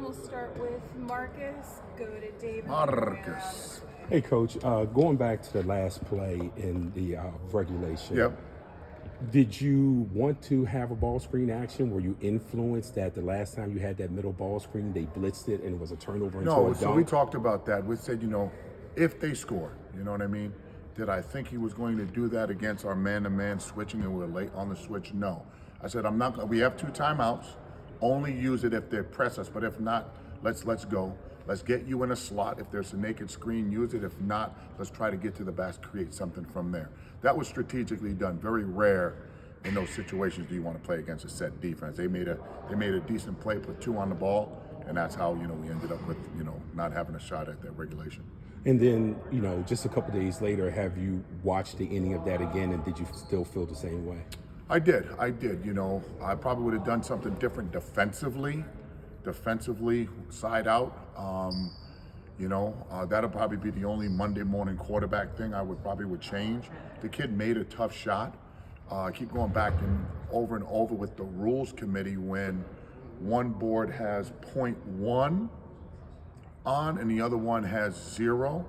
we'll start with Marcus, go to David. Marcus. Hey, Coach, going back to the last play in the regulation. Yep. Did you want to have a ball screen action? Were you influenced that the last time you had that middle ball screen, they blitzed it and it was a turnover into a No, dunk? so we talked about that. We said, if they score, you know what I mean? Did I think he was going to do that against our man-to-man switching and we're late on the switch? No. I said, I'm not going to. We have 2 timeouts. Only use it if they press us, but if not, let's go. Let's get you in a slot. If there's a naked screen, use it. If not, let's try to get to the basket, create something from there. That was strategically done. Very rare in those situations do you want to play against a set defense. They made a decent play, put 2 on the ball, and that's how we ended up with not having a shot at that regulation. And then, just a couple days later, have you watched the inning of that again, and did you still feel the same way? I did. I probably would have done something different defensively, side out. That'll probably be the only Monday morning quarterback thing I would change. The kid made a tough shot. I keep going back and over with the rules committee when one board has 0.1 on and the other one has 0.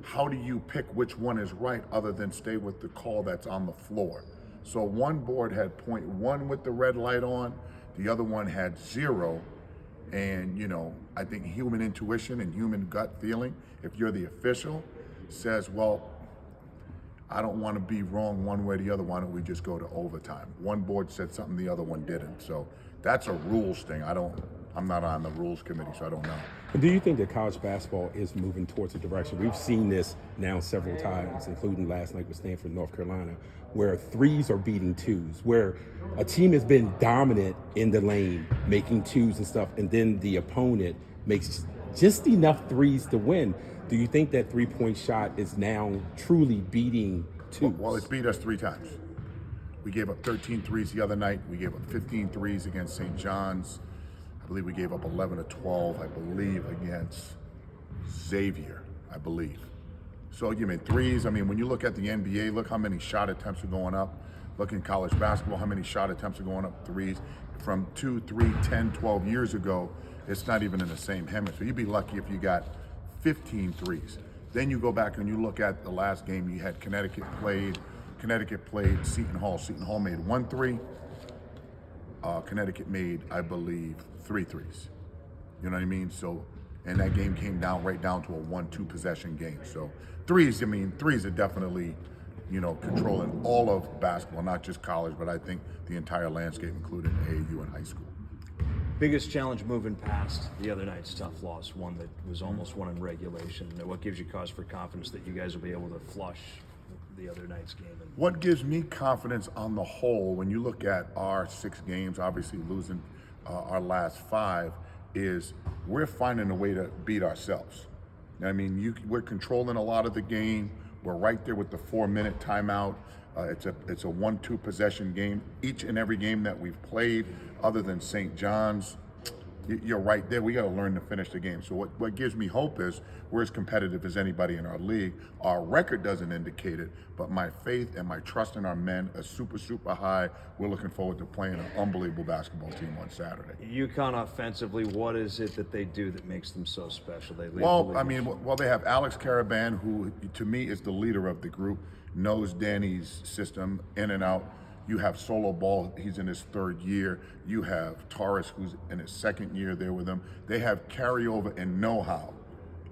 How do you pick which one is right other than stay with the call that's on the floor? So one board had 0.1 with the red light on, the other one had 0. And, I think human intuition and human gut feeling, if you're the official, says, well, I don't want to be wrong one way or the other. Why don't we just go to overtime? One board said something, the other one didn't. So that's a rules thing. I'm not on the rules committee, so I don't know. Do you think that college basketball is moving towards a direction? We've seen this now several times, including last night with Stanford, North Carolina, where 3s are beating 2s, where a team has been dominant in the lane, making 2s and stuff, and then the opponent makes just enough 3s to win. Do you think that 3-point shot is now truly beating 2s? Well, it's beat us 3 times. We gave up 13 threes the other night. We gave up 15 threes against St. John's. I believe we gave up 11 to 12, against Xavier, I believe. So you mean 3s? When you look at the NBA, look how many shot attempts are going up. Look in college basketball, how many shot attempts are going up 3s. From 2, 3, 10, 12 years ago, it's not even in the same hemisphere. You'd be lucky if you got 15 threes. Then you go back and you look at the last game you had Connecticut played Seton Hall. Seton Hall made 1 3. Connecticut made, I believe, 3 threes. You know what I mean? So, and that game came right down to a 1-2 possession game. So threes are definitely, controlling all of basketball, not just college, but I think the entire landscape, including AAU and high school. Biggest challenge moving past the other night's tough loss, one that was almost won in regulation. What gives you cause for confidence that you guys will be able to flush the other night's game? What gives me confidence on the whole, when you look at our 6 games, obviously losing our last 5, is we're finding a way to beat ourselves. We're controlling a lot of the game. We're right there with the 4-minute timeout. It's a 1-2 possession game. Each and every game that we've played, other than St. John's, you're right there. We got to learn to finish the game. So what gives me hope is we're as competitive as anybody in our league. Our record doesn't indicate it, but my faith and my trust in our men is super, super high. We're looking forward to playing an unbelievable basketball team on Saturday. UConn offensively, what is it that they do that makes them so special? They they have Alex Caravan, who to me is the leader of the group, knows Danny's system in and out. You have Solo Ball, he's in his 3rd year. You have Taurus, who's in his 2nd year there with them. They have carryover and know-how.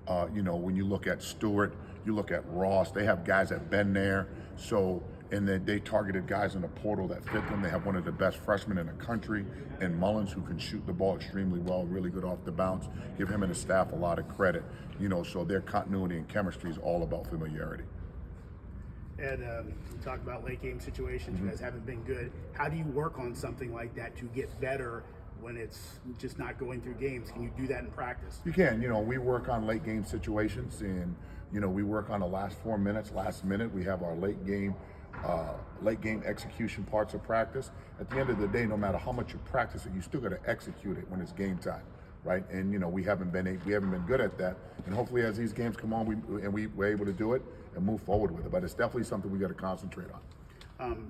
When you look at Stewart, you look at Ross, they have guys that been there. So, and then they targeted guys in the portal that fit them. They have one of the best freshmen in the country, and Mullins, who can shoot the ball extremely well, really good off the bounce. Give him and his staff a lot of credit. So their continuity and chemistry is all about familiarity. And you talk about late game situations. You guys haven't been good. How do you work on something like that to get better when it's just not going through games? Can you do that in practice? You can. We work on late game situations, and we work on the last 4 minutes, last minute. We have our late game execution parts of practice. At the end of the day, no matter how much you practice it, you still got to execute it when it's game time, right? And we haven't been good at that. And hopefully, as these games come on, we're able to do it and move forward with it. But it's definitely something we got to concentrate on.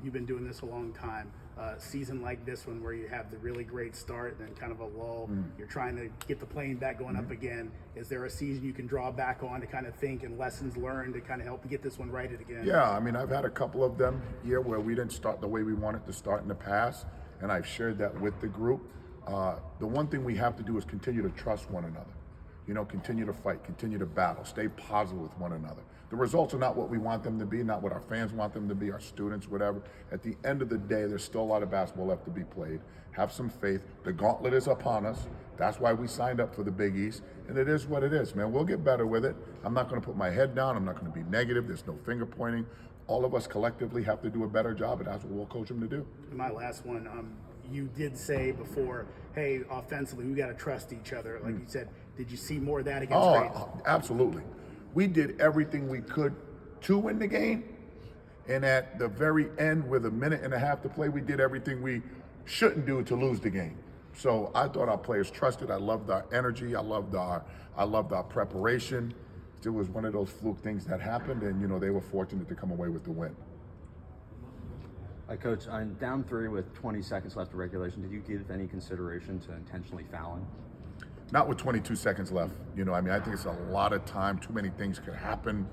You've been doing this a long time. Season like this one where you have the really great start and then kind of a lull, you're trying to get the plane back going up again. Is there a season you can draw back on to kind of think and lessons learned to kind of help get this one righted again? Yeah, I mean, I've had a couple of them here where we didn't start the way we wanted to start in the past, and I've shared that with the group. The one thing we have to do is continue to trust one another. You know, continue to fight, continue to battle, stay positive with one another. The results are not what we want them to be, not what our fans want them to be, our students, whatever. At the end of the day, there's still a lot of basketball left to be played. Have some faith. The gauntlet is upon us. That's why we signed up for the Big East, and it is what it is, man. We'll get better with it. I'm not going to put my head down. I'm not going to be negative. There's no finger pointing. All of us collectively have to do a better job, and that's what we'll coach them to do. And my last one, you did say before, hey, offensively, we got to trust each other. Like you said, did you see more of that against Creighton? Absolutely. We did everything we could to win the game, and at the very end, with a minute and a half to play, we did everything we shouldn't do to lose the game. So I thought our players trusted. I loved our energy. I loved our preparation. It was one of those fluke things that happened, and they were fortunate to come away with the win. Coach, I'm down 3 with 20 seconds left of regulation. Did you give any consideration to intentionally fouling? Not with 22 seconds left. I think it's a lot of time. Too many things could happen.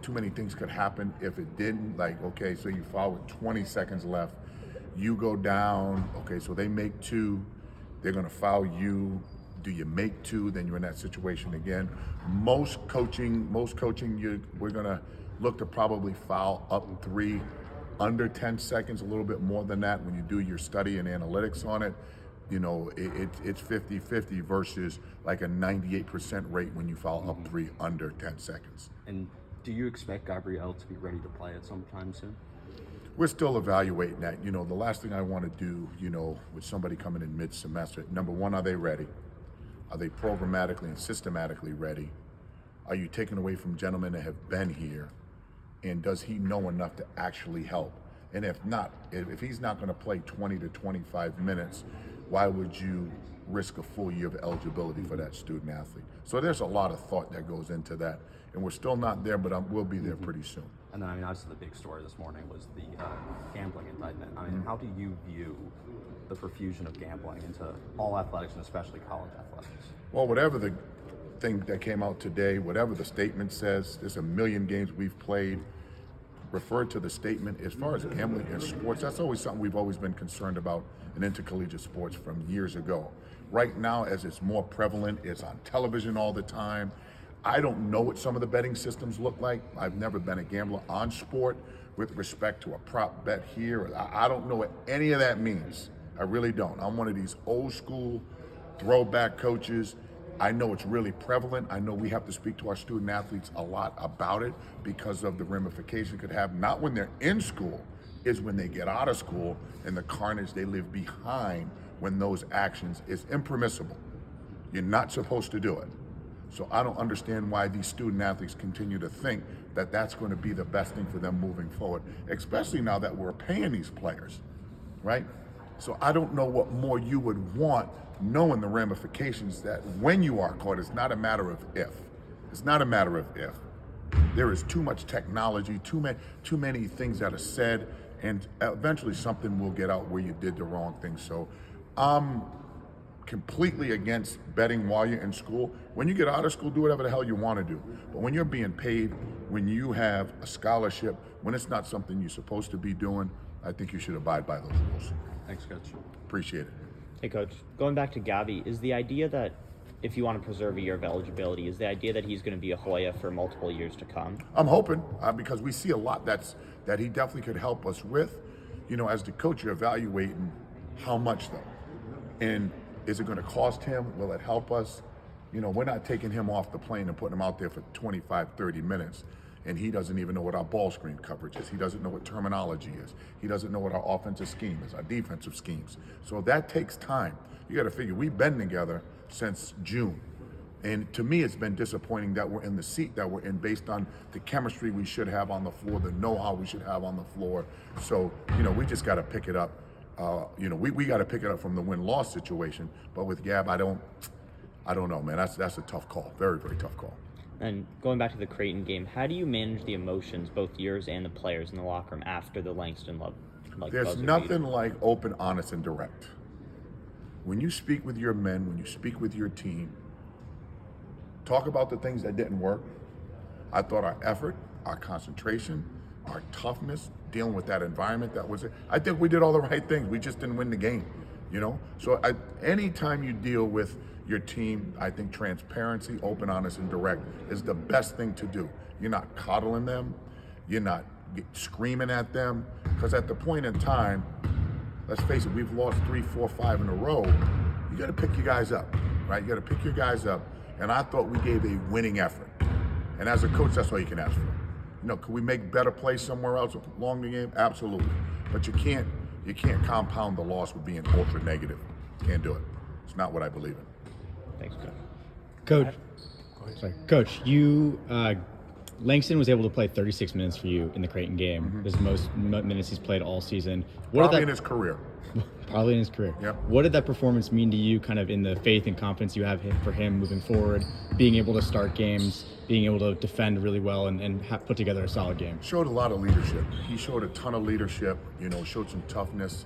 Too many things could happen if it didn't. Like, okay, so you foul with 20 seconds left. You go down. Okay, so they make 2. They're going to foul you. Do you make 2? Then you're in that situation again. Most coaching, we're going to look to probably foul up 3. Under 10 seconds, a little bit more than that. When you do your study and analytics on it, it's 50-50 versus like a 98% rate when you foul up 3 under 10 seconds. And do you expect Gabriel to be ready to play at some time soon? We're still evaluating that. The last thing I want to do, with somebody coming in mid-semester, number one, are they ready? Are they programmatically and systematically ready? Are you taking away from gentlemen that have been here? And does he know enough to actually help? And if not, if he's not going to play 20 to 25 minutes, why would you risk a full year of eligibility for that student athlete? So there's a lot of thought that goes into that. And we're still not there, but we'll be there pretty soon. And then, obviously the big story this morning was the gambling indictment. How do you view the profusion of gambling into all athletics and especially college athletics? Well, whatever the thing that came out today, whatever the statement says, there's a million games we've played. Refer to the statement. As far as gambling in sports, that's always something we've always been concerned about in intercollegiate sports from years ago. Right now, as it's more prevalent, it's on television all the time. I don't know what some of the betting systems look like. I've never been a gambler on sport with respect to a prop bet here. I don't know what any of that means. I really don't. I'm one of these old school throwback coaches. I know it's really prevalent. I know we have to speak to our student athletes a lot about it because of the ramifications it could have, not when they're in school, is when they get out of school and the carnage they live behind when those actions is impermissible. You're not supposed to do it. So I don't understand why these student athletes continue to think that that's going to be the best thing for them moving forward, especially now that we're paying these players, right? So I don't know what more you would want, knowing the ramifications that when you are caught, it's not a matter of if. It's not a matter of if. There is too much technology, too many things that are said, and eventually something will get out where you did the wrong thing. So I'm completely against betting while you're in school. When you get out of school, do whatever the hell you want to do. But when you're being paid, when you have a scholarship, when it's not something you're supposed to be doing, I think you should abide by those rules. Thanks, Coach. Appreciate it. Hey, Coach. Going back to Gabby, is the idea that if you want to preserve a year of eligibility, is the idea that he's going to be a Hoya for multiple years to come? I'm hoping, because we see a lot that he definitely could help us with. As the coach, you're evaluating how much though, and is it going to cost him? Will it help us? We're not taking him off the plane and putting him out there for 25, 30 minutes. And he doesn't even know what our ball screen coverage is. He doesn't know what terminology is. He doesn't know what our offensive scheme is, our defensive schemes. So that takes time. You got to figure, we've been together since June. And to me, it's been disappointing that we're in the seat that we're in based on the chemistry we should have on the floor, the know-how we should have on the floor. So, we just got to pick it up. We got to pick it up from the win-loss situation. But with Gab, I don't know, man. That's a tough call. Very, very tough call. And going back to the Creighton game, how do you manage the emotions, both yours and the players in the locker room after the Langston Love? There's buzzer nothing beater? like open, honest, and direct. When you speak with your men, when you speak with your team, talk about the things that didn't work. I thought our effort, our concentration, our toughness, dealing with that environment that was it. I think we did all the right things. We just didn't win the game, you know? So anytime you deal with your team, I think transparency, open, honest, and direct is the best thing to do. You're not coddling them. You're not screaming at them. Because at the point in time, let's face it, we've lost 3, 4, 5 in a row. You got to pick your guys up, right? You got to pick your guys up. And I thought we gave a winning effort. And as a coach, that's all you can ask for. You know, could we make better plays somewhere else along the game? Absolutely. But you can't compound the loss with being ultra negative. Can't do it. It's not what I believe in. Thanks, Coach. Coach, Langston was able to play 36 minutes for you in the Creighton game. This is the most minutes he's played all season. Probably in his career. Probably in his career. Yep. What did that performance mean to you, kind of in the faith and confidence you have for him moving forward, being able to start games, being able to defend really well and put together a solid game? Showed a lot of leadership. He showed a ton of leadership, you know, showed some toughness.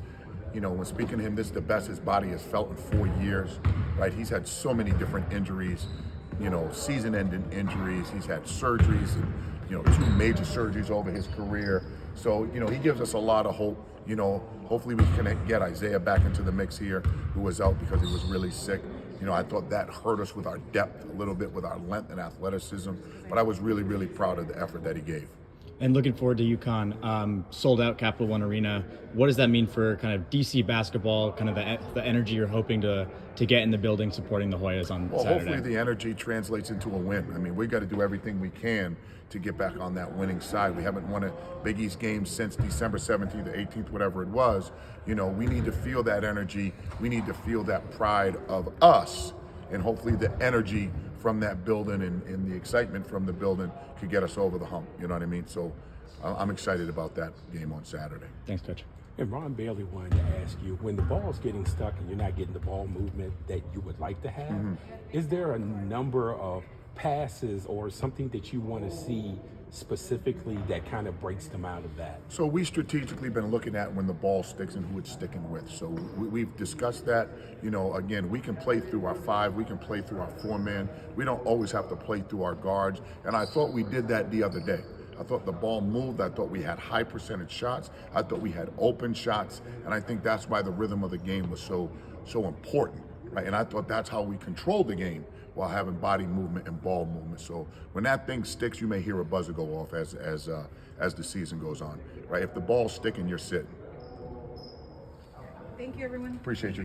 You know, when speaking to him, this is the best his body has felt in 4 years, right? He's had so many different injuries, you know, season-ending injuries. He's had surgeries and, you know, 2 major surgeries over his career. So, you know, he gives us a lot of hope. You know, hopefully we can get Isaiah back into the mix here, who was out because he was really sick. You know, I thought that hurt us with our depth a little bit, with our length and athleticism. But I was really, really proud of the effort that he gave. And looking forward to UConn, sold out Capital One Arena. What does that mean for kind of DC basketball, kind of the energy you're hoping to get in the building supporting the Hoyas on Well, Saturday? hopefully the energy translates into a win. I mean, we got to do everything we can to get back on that winning side. We haven't won a Big East game since December 17th or 18th, whatever it was. You know, we need to feel that energy. We need to feel that pride of us, and hopefully the energy from that building and the excitement from the building could get us over the hump. You know what I mean? So I'm excited about that game on Saturday. Thanks, Coach. And Ron Bailey wanted to ask you, when the ball's getting stuck and you're not getting the ball movement that you would like to have, is there a number of passes or something that you want to see specifically that kind of breaks them out of that? So we strategically been looking at when the ball sticks and who it's sticking with. So we've discussed that. You know, again, we can play through our 5, we can play through our 4-man. We don't always have to play through our guards. And I thought we did that the other day. I thought the ball moved. I thought we had high percentage shots. I thought we had open shots. And I think that's why the rhythm of the game was so important, right? And I thought that's how we controlled the game, while having body movement and ball movement. So when that thing sticks, you may hear a buzzer go off as the season goes on, right? If the ball's sticking, you're sitting. Thank you, everyone. Appreciate you.